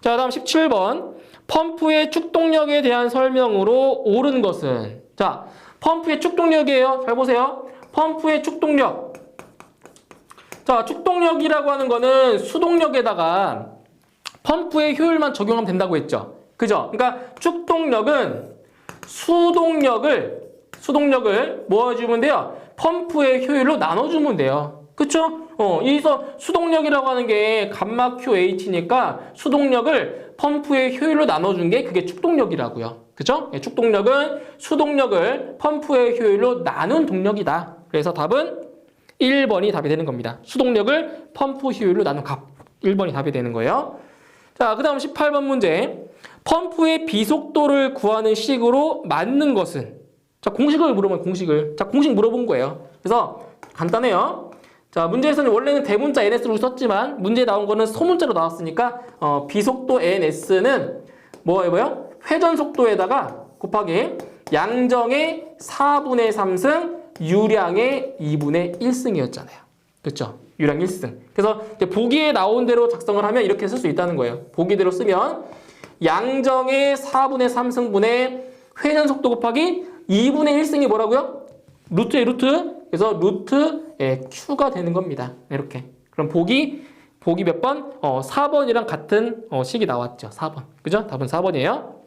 자, 다음 17번. 펌프의 축동력에 대한 설명으로 옳은 것은? 자, 펌프의 축동력이에요. 잘 보세요. 펌프의 축동력. 자, 축동력이라고 하는 거는 수동력에다가 펌프의 효율만 적용하면 된다고 했죠. 그죠? 그러니까 축동력은 수동력을 뭐 해주면 돼요? 펌프의 효율로 나눠주면 돼요. 그쵸? 여기서 수동력이라고 하는 게 감마 QH니까 수동력을 펌프의 효율로 나눠준 게 그게 축동력이라고요. 그쵸? 축동력은 수동력을 펌프의 효율로 나눈 동력이다. 그래서 답은 1번이 답이 되는 겁니다. 수동력을 펌프 효율로 나눈 값. 1번이 답이 되는 거예요. 자, 그 다음 18번 문제. 펌프의 비속도를 구하는 식으로 맞는 것은? 자, 공식을 물어보면 공식을. 자, 공식 물어본 거예요. 그래서 간단해요. 자, 문제에서는 원래는 대문자 ns로 썼지만 문제에 나온 거는 소문자로 나왔으니까 비속도 ns는 뭐예요? 회전 속도에다가 곱하기 양정의 4분의 3승 유량의 2분의 1승이었잖아요. 그렇죠? 유량 1승. 그래서 보기에 나온 대로 작성을 하면 이렇게 쓸 수 있다는 거예요. 보기대로 쓰면 양정의 4분의 3승분의 회전 속도 곱하기 2분의 1승이 뭐라고요? 루트의 루트. 그래서 루트 Q가 되는 겁니다. 이렇게. 그럼 보기 몇 번? 4번이랑 같은 식이 나왔죠. 4번. 그죠? 답은 4번이에요.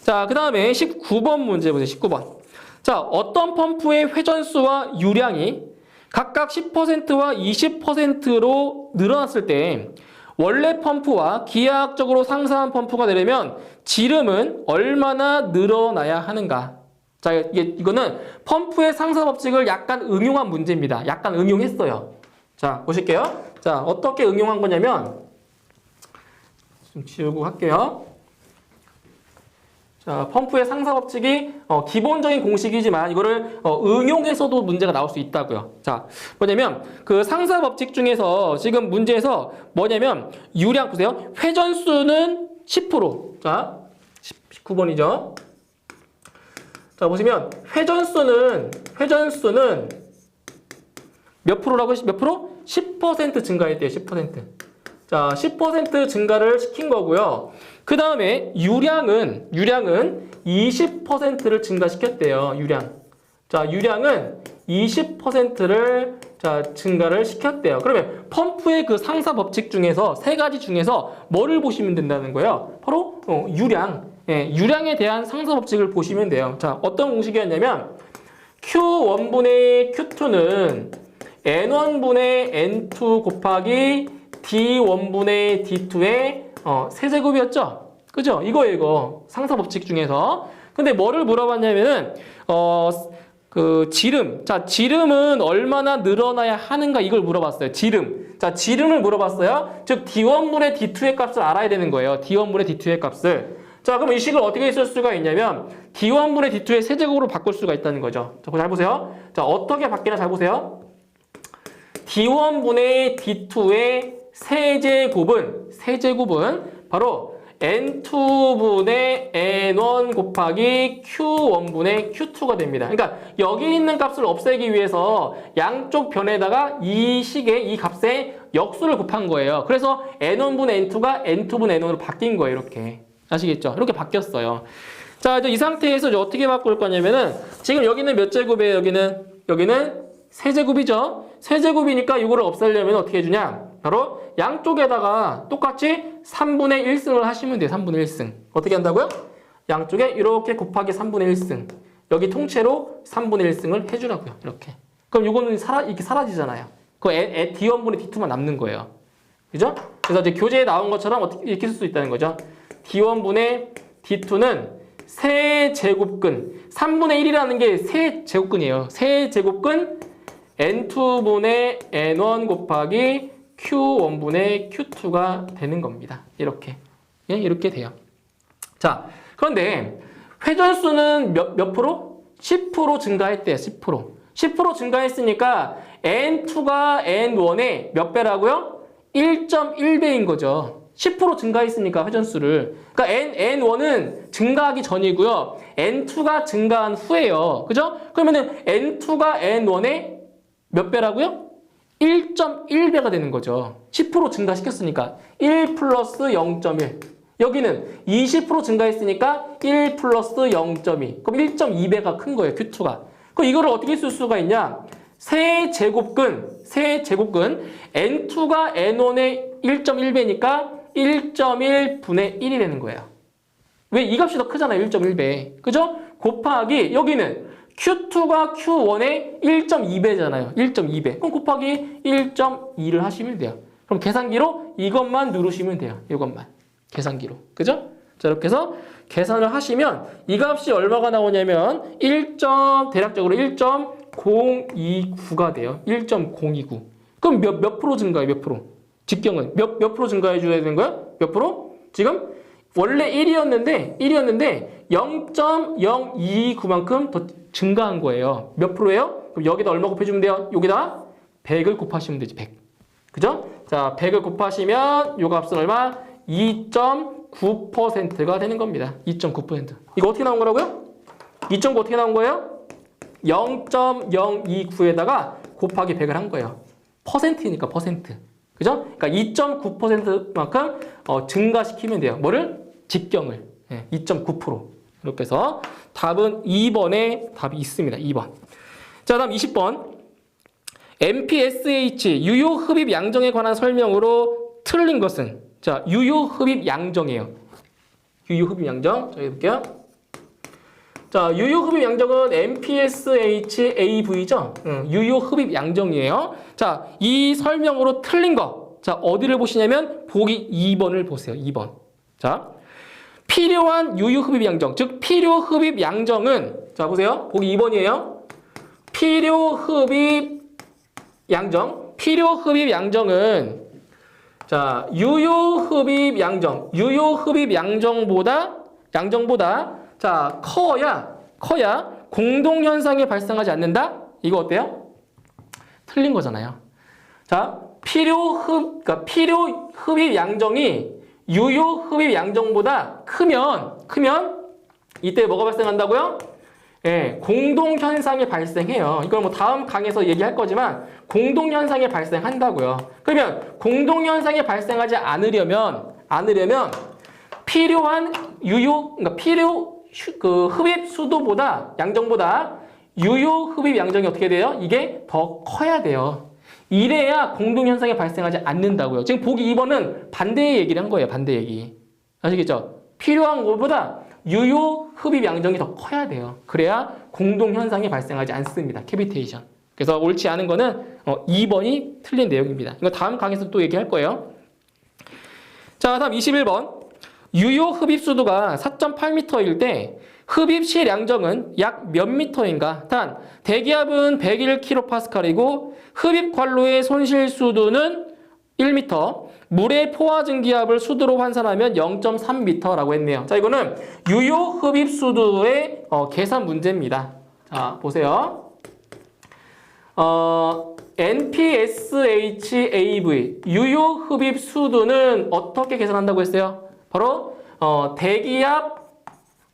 자, 그 다음에 19번 문제 보세요. 19번. 자, 어떤 펌프의 회전수와 유량이 각각 10%와 20%로 늘어났을 때 원래 펌프와 기하학적으로 상승한 펌프가 되려면 지름은 얼마나 늘어나야 하는가? 자, 이거는 펌프의 상승 법칙을 약간 응용한 문제입니다. 약간 응용했어요. 자, 보실게요. 자, 어떻게 응용한 거냐면 좀 지우고 할게요. 자, 펌프의 상승 법칙이 기본적인 공식이지만 이거를 응용해서도 문제가 나올 수 있다고요. 자, 뭐냐면 그 상승 법칙 중에서 지금 문제에서 뭐냐면 유량 보세요. 회전수는 10%. 자, 19번이죠. 자, 보시면 회전수는 몇 프로라고? 몇 프로? 10% 증가했대요. 10%. 자, 10% 증가를 시킨 거고요. 그 다음에 유량은 20%를 증가시켰대요. 유량. 자, 유량은 20%를 증가를 시켰대요. 그러면 펌프의 그 상사 법칙 중에서 세 가지 중에서 뭐를 보시면 된다는 거예요? 바로 유량. 예, 유량에 대한 상사 법칙을 보시면 돼요. 자, 어떤 공식이었냐면 Q1분의 Q2는 N1분의 N2 곱하기 D1분의 D2의 세제곱이었죠? 그죠? 이거 상사 법칙 중에서. 근데 뭐를 물어봤냐면은 그 지름. 자, 지름은 얼마나 늘어나야 하는가 이걸 물어봤어요. 지름. 자, 지름을 물어봤어요. 즉 D1분의 D2의 값을 알아야 되는 거예요. D1분의 D2의 값을. 자, 그럼 이 식을 어떻게 쓸 수가 있냐면 D1분의 D2의 세제곱으로 바꿀 수가 있다는 거죠. 자, 잘 보세요. 자, 어떻게 바뀌나 잘 보세요. D1분의 D2의 세제곱은 바로 N2분의 N1 곱하기 Q1분의 Q2가 됩니다. 그러니까 여기 있는 값을 없애기 위해서 양쪽 변에다가 이 식의 이 값에 역수를 곱한 거예요. 그래서 N1분의 N2가 N2분의 N1으로 바뀐 거예요. 이렇게. 아시겠죠? 이렇게 바뀌었어요. 자, 이제 이 상태에서 이제 어떻게 바꿀 거냐면은 지금 여기는 몇 제곱이에요? 여기는 세제곱이죠? 세제곱이니까 이거를 없애려면 어떻게 해주냐? 바로 양쪽에다가 똑같이 3분의 1승을 하시면 돼요. 3분의 1승. 어떻게 한다고요? 양쪽에 이렇게 곱하기 3분의 1승. 여기 통째로 3분의 1승을 해주라고요. 이렇게. 그럼 이거는 이렇게 사라지잖아요. 그 D1분의 D2만 남는 거예요. 그죠? 그래서 이제 교재에 나온 것처럼 어떻게 이렇게 쓸 수 있다는 거죠. D1분의 D2는 세제곱근. 3분의 1이라는 게 세제곱근이에요. 세제곱근 N2분의 N1 곱하기 Q1분의 Q2가 되는 겁니다. 이렇게. 예, 이렇게 돼요. 자, 그런데 회전수는 몇 프로? 10% 증가했대요. 10%. 10% 증가했으니까 N2가 N1의 몇 배라고요? 1.1배인 거죠. 10% 증가했으니까 회전수를. 그러니까 N1은 증가하기 전이고요. N2가 증가한 후에요. 그죠? 그러면은 N2가 N1의 몇 배라고요? 1.1배가 되는 거죠. 10% 증가시켰으니까 1 플러스 0.1. 여기는 20% 증가했으니까 1 플러스 0.2. 그럼 1.2배가 큰 거예요. Q2가. 그럼 이거를 어떻게 쓸 수가 있냐? 세제곱근 N2가 N1의 1.1배니까 1.1분의 1이 되는 거예요. 왜? 이 값이 더 크잖아요. 1.1배. 그죠? 곱하기 여기는 Q2가 Q1의 1.2배잖아요. 1.2배. 그럼 곱하기 1.2를 하시면 돼요. 그럼 계산기로 이것만 누르시면 돼요. 이것만. 계산기로. 그죠? 자, 이렇게 해서 계산을 하시면 이 값이 얼마가 나오냐면 대략적으로 1.029가 돼요. 1.029. 그럼 몇 프로 증가해요? 몇 프로? 직경은 몇 프로 증가해 줘야 되는 거야? 몇 프로? 지금 원래 1이었는데 0.029만큼 더 증가한 거예요. 몇 프로예요? 그럼 여기다 얼마 곱해주면 돼요? 여기다 100을 곱하시면 되지, 100. 그죠? 자, 100을 곱하시면 요 값은 얼마? 2.9%가 되는 겁니다. 2.9%. 이거 어떻게 나온 거라고요? 2.9 어떻게 나온 거예요? 0.029에다가 곱하기 100을 한 거예요. 퍼센트니까 퍼센트. 그죠? 그러니까 2.9%만큼 증가시키면 돼요. 뭐를? 직경을. 2.9%. 이렇게 해서 답은 2번에 답이 있습니다. 2번. 자, 다음 20번. MPSH 유효흡입 양정에 관한 설명으로 틀린 것은? 자, 유효흡입 양정이에요. 유효흡입 양정. 자, 해볼게요. 자, 유효흡입 양정은 MPSHAV죠. 유효흡입 양정이에요. 자, 이 설명으로 틀린 거. 자, 어디를 보시냐면 보기 2번을 보세요. 2번. 자, 필요한 유효흡입 양정, 즉 필요흡입 양정은, 자, 보세요. 보기 2번이에요. 필요흡입 양정. 필요흡입 양정은, 자, 유효흡입 양정보다 자, 커야 공동현상이 발생하지 않는다? 이거 어때요? 틀린 거잖아요. 자, 그러니까 필요흡입 양정이 유효흡입 양정보다 크면 이때 뭐가 발생한다고요? 예, 공동현상이 발생해요. 이걸 뭐 다음 강에서 얘기할 거지만 공동현상이 발생한다고요. 그러면 공동현상이 발생하지 않으려면 필요한 그러니까 흡입 수도보다 양정보다 유효 흡입 양정이 어떻게 돼요? 이게 더 커야 돼요. 이래야 공동현상이 발생하지 않는다고요. 지금 보기 2번은 반대의 얘기를 한 거예요. 반대 얘기. 아시겠죠? 필요한 것보다 유효 흡입 양정이 더 커야 돼요. 그래야 공동현상이 발생하지 않습니다. 캐비테이션. 그래서 옳지 않은 거는 2번이 틀린 내용입니다. 이거 다음 강에서 또 얘기할 거예요. 자, 다음 21번. 유효 흡입 수도가 4.8m일 때 흡입실 양정은 약 몇 미터인가? 단, 대기압은 101kPa이고 흡입 관로의 손실 수도는 1m, 물의 포화 증기압을 수도로 환산하면 0.3m라고 했네요. 자, 이거는 유효 흡입 수도의 계산 문제입니다. 자, 보세요. NPSHAV 유효 흡입 수도는 어떻게 계산한다고 했어요? 바로 대기압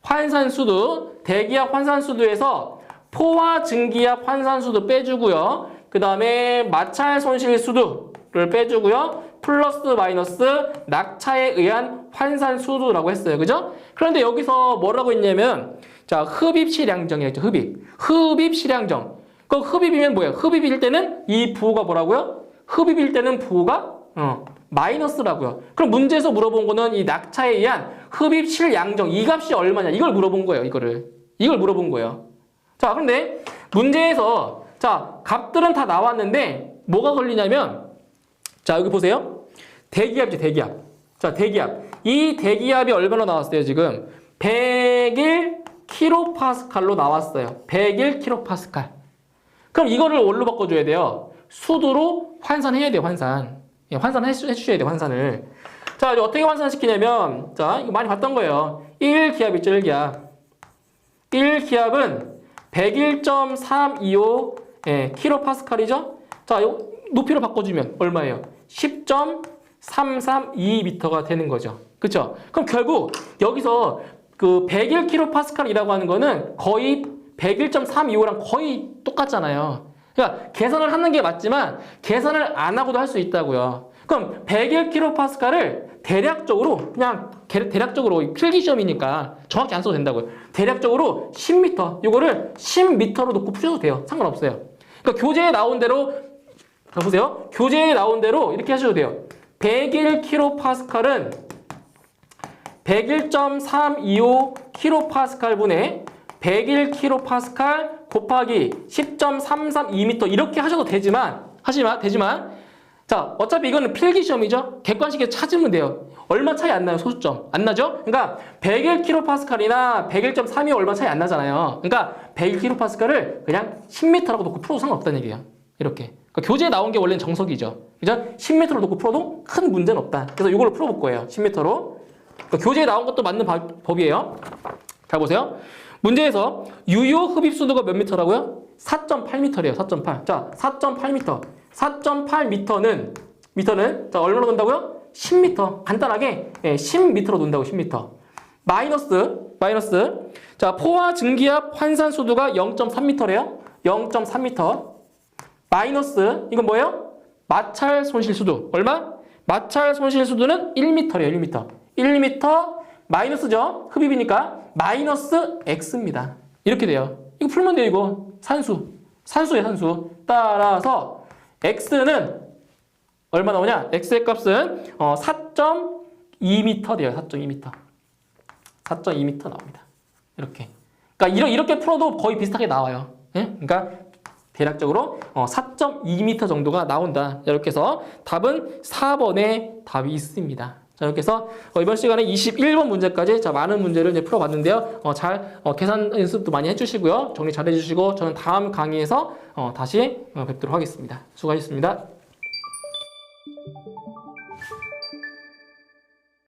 환산수도, 대기압 환산수도에서 포화 증기압 환산수도 빼주고요. 그 다음에 마찰 손실 수도를 빼주고요. 플러스 마이너스 낙차에 의한 환산수도라고 했어요. 그죠? 그런데 여기서 뭐라고 했냐면, 자, 흡입실량정이었죠. 흡입실량정. 그 흡입이면 뭐예요? 흡입일 때는 이 부호가 뭐라고요? 흡입일 때는 부호가 마이너스라고요. 그럼 문제에서 물어본 거는 이 낙차에 의한 흡입실 양정, 이 값이 얼마냐? 이걸 물어본 거예요. 이걸 물어본 거예요. 자, 그런데 문제에서 자, 값들은 다 나왔는데 뭐가 걸리냐면, 자, 여기 보세요. 대기압이죠, 대기압. 자, 대기압. 이 대기압이 얼마나 나왔어요, 지금? 101kPa로 나왔어요. 101kPa. 그럼 이거를 뭘로 바꿔줘야 돼요? 수도로 환산해야 돼요, 환산. 예, 환산해주셔야 돼요, 환산을. 자, 이제 어떻게 환산시키냐면, 자, 이거 많이 봤던 거예요. 1기압 있죠, 1기압. 1기압은 101.325 kPa이죠? 자, 요 높이로 바꿔주면 얼마예요? 10.332m가 되는 거죠. 그쵸? 그럼 결국 여기서 그 101kPa이라고 하는 거는 거의 101.325랑 거의 똑같잖아요. 그러니까 계산을 하는 게 맞지만 계산을 안 하고도 할 수 있다고요. 그럼 101kPa를 대략적으로 필기시험이니까 정확히 안 써도 된다고요. 대략적으로 10m, 이거를 10m로 놓고 푸셔도 돼요. 상관없어요. 그러니까 교재에 나온 대로, 자, 보세요. 교재에 나온 대로 이렇게 하셔도 돼요. 101kPa는 101.325kPa분의 101kPa 곱하기 10.332m 이렇게 하셔도 되지만 자, 어차피 이거는 필기시험이죠. 객관식에서 찾으면 돼요. 얼마 차이 안 나요, 소수점. 안 나죠? 그러니까 101kPa이나 101.325 얼마 차이 안 나잖아요. 그러니까 101kPa를 그냥 10m라고 놓고 풀어도 상관없다는 얘기예요. 이렇게. 그러니까 교재에 나온 게 원래는 정석이죠. 그죠? 10m로 놓고 풀어도 큰 문제는 없다. 그래서 이걸로 풀어볼 거예요. 10m로. 그러니까 교재에 나온 것도 맞는 법이에요. 잘 보세요. 문제에서 유효 흡입 수도가 몇 미터라고요? 4.8m래요. 4.8. 자, 4.8m. 4.8m는 자, 얼마로 논다고요? 10m. 간단하게 10m로 논다고 10m. 마이너스. 자, 포화 증기압 환산 수도가 0.3m래요. 0.3m. 마이너스 이건 뭐예요? 마찰 손실 수도. 얼마? 마찰 손실 수도는 1m래요. 1m. 1m 마이너스죠. 흡입이니까 마이너스 x입니다. 이렇게 돼요. 이거 풀면 돼요. 이거 산수예요. 산수. 따라서 x는 얼마 나오냐? x의 값은 4.2m 돼요. 4.2m. 4.2m 나옵니다. 이렇게. 그러니까 이렇게 풀어도 거의 비슷하게 나와요. 예? 그러니까 대략적으로 4.2m 정도가 나온다. 이렇게 해서 답은 4번에 답이 있습니다. 자, 이렇게 해서 이번 시간에 21번 문제까지 자, 많은 문제를 이제 풀어봤는데요. 잘 계산 연습도 많이 해주시고요. 정리 잘 해주시고 저는 다음 강의에서 다시 뵙도록 하겠습니다. 수고하셨습니다.